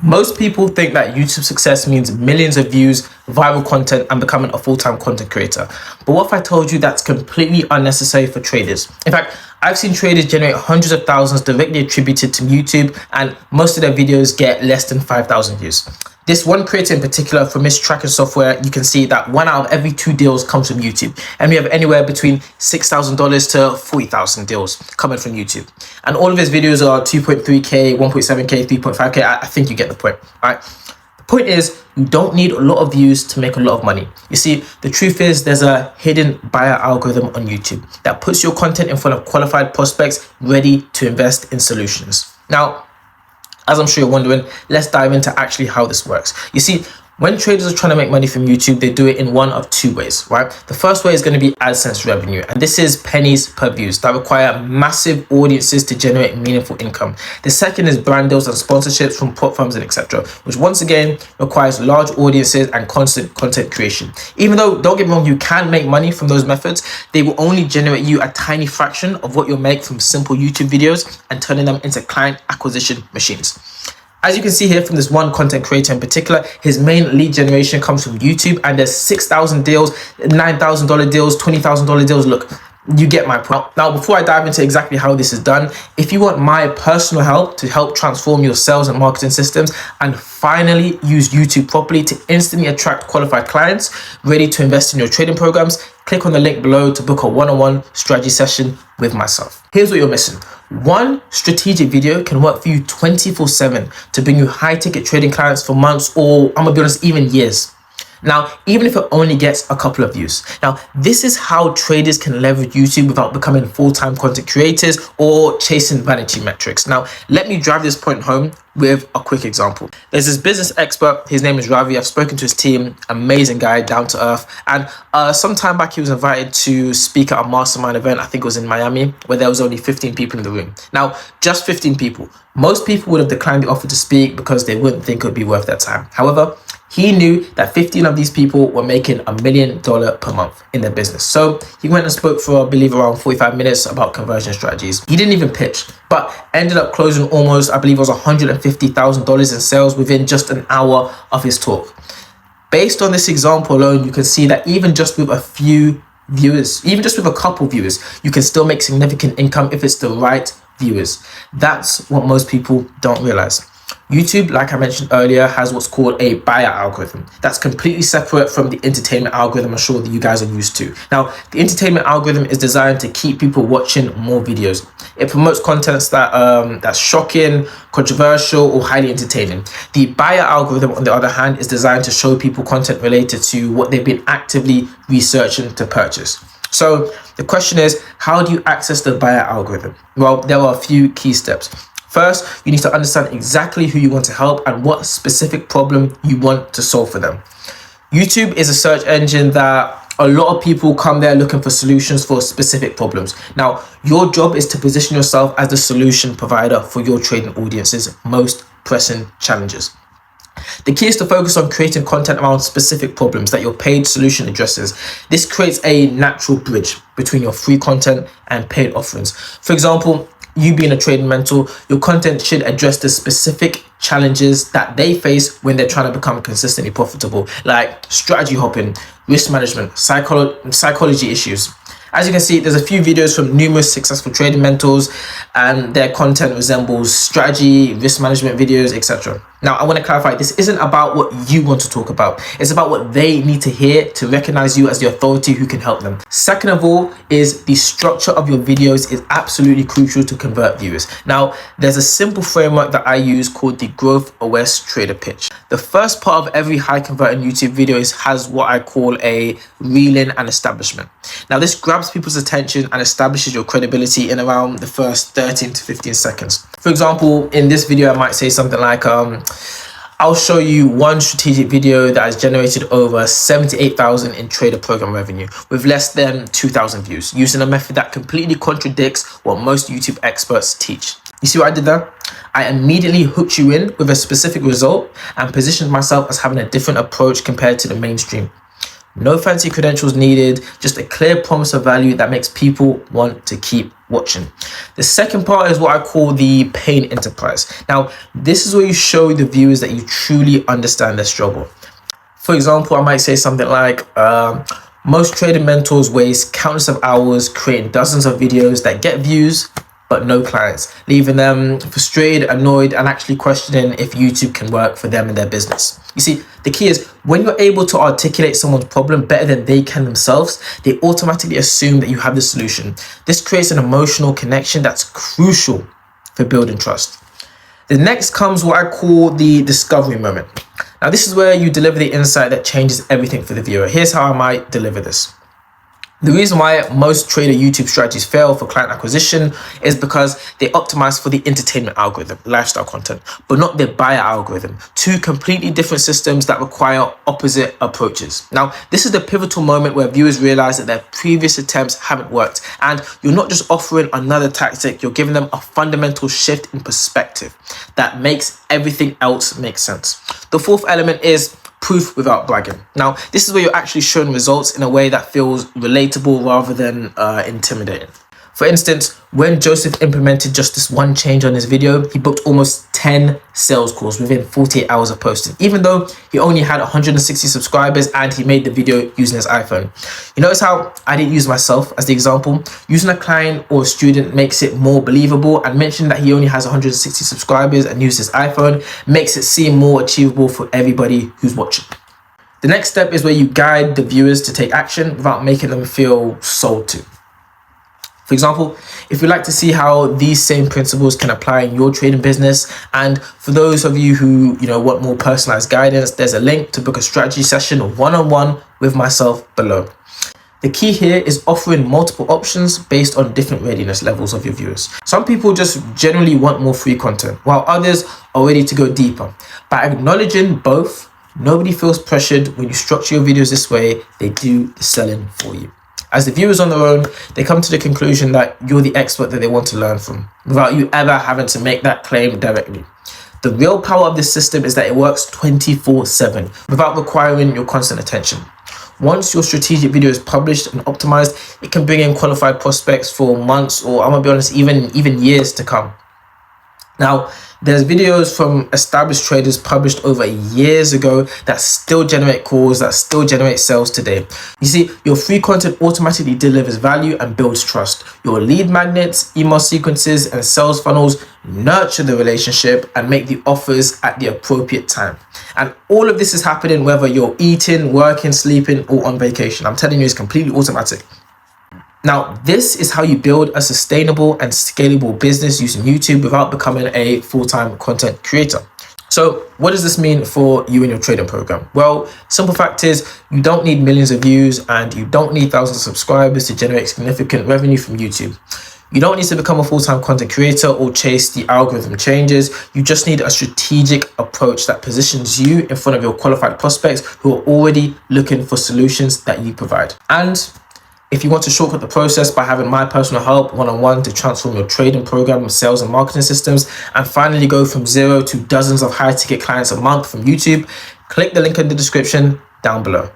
Most people think that YouTube success means millions of views, viral content, and becoming a full-time content creator. But what if I told you that's completely unnecessary for traders? In fact, I've seen traders generate hundreds of thousands directly attributed to YouTube, and most of their videos get less than 5,000 views. This one creator in particular, from his tracking software, you can see that 1 out of every 2 deals comes from YouTube. And we have anywhere between $6,000 to 40,000 deals coming from YouTube. And all of his videos are 2.3K, 1.7K, 3.5K. I think you get the point, right? The point is, you don't need a lot of views to make a lot of money. You see, the truth is there's a hidden buyer algorithm on YouTube that puts your content in front of qualified prospects ready to invest in solutions. Now, as I'm sure you're wondering, let's dive into actually how this works. You see, when traders are trying to make money from YouTube, they do it in one of 2 ways, right? The first way is going to be AdSense revenue, and this is pennies per views that require massive audiences to generate meaningful income. The second is brand deals and sponsorships from platforms and etc., which once again requires large audiences and constant content creation. Even though, don't get me wrong, you can make money from those methods, they will only generate you a tiny fraction of what you'll make from simple YouTube videos and turning them into client acquisition machines. As you can see here from this one content creator in particular, his main lead generation comes from YouTube, and there's 6,000 deals, $9,000 deals, $20,000 deals. Look, you get my point. Now, before I dive into exactly how this is done, if you want my personal help to help transform your sales and marketing systems and finally use YouTube properly to instantly attract qualified clients ready to invest in your trading programs, click on the link below to book a one-on-one strategy session with myself. Here's what you're missing. One strategic video can work for you 24/7 to bring you high-ticket trading clients for months, or I'm gonna be honest, even years. Now, even if it only gets a couple of views. Now, this is how traders can leverage YouTube without becoming full-time content creators or chasing vanity metrics. Now, let me drive this point home with a quick example. There's this business expert, his name is Ravi. I've spoken to his team, amazing guy, down to earth. And some time back, he was invited to speak at a mastermind event. I think it was in Miami, where there was only 15 people in the room. Now, just 15 people. Most people would have declined the offer to speak because they wouldn't think it would be worth their time. However, he knew that 15 of these people were making $1 million per month in their business. So he went and spoke for, I believe, around 45 minutes about conversion strategies. He didn't even pitch, but ended up closing almost, I believe it was $150,000 in sales within just an hour of his talk. Based on this example alone, you can see that even just with a few viewers, even just with a couple viewers, you can still make significant income if it's the right viewers. That's what most people don't realize. YouTube, like I mentioned earlier, has what's called a buyer algorithm that's completely separate from the entertainment algorithm I'm sure that you guys are used to. Now, the entertainment algorithm is designed to keep people watching more videos. It promotes content that's shocking, controversial, or highly entertaining. The buyer algorithm, on the other hand, is designed to show people content related to what they've been actively researching to purchase. So the question is, how do you access the buyer algorithm? Well, there are a few key steps. First, you need to understand exactly who you want to help and what specific problem you want to solve for them. YouTube is a search engine that a lot of people come there looking for solutions for specific problems. Now, your job is to position yourself as the solution provider for your trading audience's most pressing challenges. The key is to focus on creating content around specific problems that your paid solution addresses. This creates a natural bridge between your free content and paid offerings. For example, you being a trading mentor, your content should address the specific challenges that they face when they're trying to become consistently profitable, like strategy hopping, risk management, psychology issues. As you can see, there's a few videos from numerous successful trading mentors, and their content resembles strategy, risk management videos, etc. Now, I want to clarify, this isn't about what you want to talk about. It's about what they need to hear to recognize you as the authority who can help them. Second of all is the structure of your videos is absolutely crucial to convert viewers. Now, there's a simple framework that I use called the Growth OS Trader Pitch. The first part of every high converting YouTube video has what I call a reel-in and establishment. Now, this grabs people's attention and establishes your credibility in around the first 13 to 15 seconds. For example, in this video, I might say something like, I'll show you one strategic video that has generated over 78,000 in trader program revenue with less than 2,000 views using a method that completely contradicts what most YouTube experts teach. You see what I did there? I immediately hooked you in with a specific result and positioned myself as having a different approach compared to the mainstream. No fancy credentials needed, just a clear promise of value that makes people want to keep watching. The second part is what I call the pain enterprise. Now, this is where you show the viewers that you truly understand their struggle. For example, I might say something like, most trading mentors waste countless of hours creating dozens of videos that get views, but no clients, leaving them frustrated, annoyed, and actually questioning if YouTube can work for them and their business. You see, the key is when you're able to articulate someone's problem better than they can themselves, they automatically assume that you have the solution. This creates an emotional connection that's crucial for building trust. The next comes what I call the discovery moment. Now, this is where you deliver the insight that changes everything for the viewer. Here's how I might deliver this. The reason why most trader YouTube strategies fail for client acquisition is because they optimize for the entertainment algorithm, lifestyle content, but not the buyer algorithm. Two completely different systems that require opposite approaches. Now, this is the pivotal moment where viewers realize that their previous attempts haven't worked, and you're not just offering another tactic, you're giving them a fundamental shift in perspective that makes everything else make sense. The fourth element is proof without bragging. Now, this is where you're actually showing results in a way that feels relatable rather than intimidating. For instance, when Joseph implemented just this one change on his video, he booked almost 10 sales calls within 48 hours of posting, even though he only had 160 subscribers and he made the video using his iPhone. You notice how I didn't use myself as the example? Using a client or a student makes it more believable, and mentioning that he only has 160 subscribers and used his iPhone makes it seem more achievable for everybody who's watching. The next step is where you guide the viewers to take action without making them feel sold to. For example, if you'd like to see how these same principles can apply in your trading business, and for those of you who want more personalized guidance, there's a link to book a strategy session one-on-one with myself below. The key here is offering multiple options based on different readiness levels of your viewers. Some people just generally want more free content, while others are ready to go deeper. By acknowledging both, nobody feels pressured. When you structure your videos this way, they do the selling for you. As the viewers on their own, they come to the conclusion that you're the expert that they want to learn from, without you ever having to make that claim directly. The real power of this system is that it works 24/7 without requiring your constant attention. Once your strategic video is published and optimized, it can bring in qualified prospects for months, or I'm gonna be honest, even years to come. Now, there's videos from established traders published over years ago that still generate calls, that still generate sales today. You see, your free content automatically delivers value and builds trust. Your lead magnets, email sequences, and sales funnels nurture the relationship and make the offers at the appropriate time. And all of this is happening whether you're eating, working, sleeping, or on vacation. I'm telling you, it's completely automatic. Now, this is how you build a sustainable and scalable business using YouTube without becoming a full-time content creator. So what does this mean for you and your trading program? Well, simple fact is you don't need millions of views and you don't need thousands of subscribers to generate significant revenue from YouTube. You don't need to become a full-time content creator or chase the algorithm changes. You just need a strategic approach that positions you in front of your qualified prospects who are already looking for solutions that you provide. And if you want to shortcut the process by having my personal help one-on-one to transform your trading program, sales and marketing systems, and finally go from zero to dozens of high-ticket clients a month from YouTube, click the link in the description down below.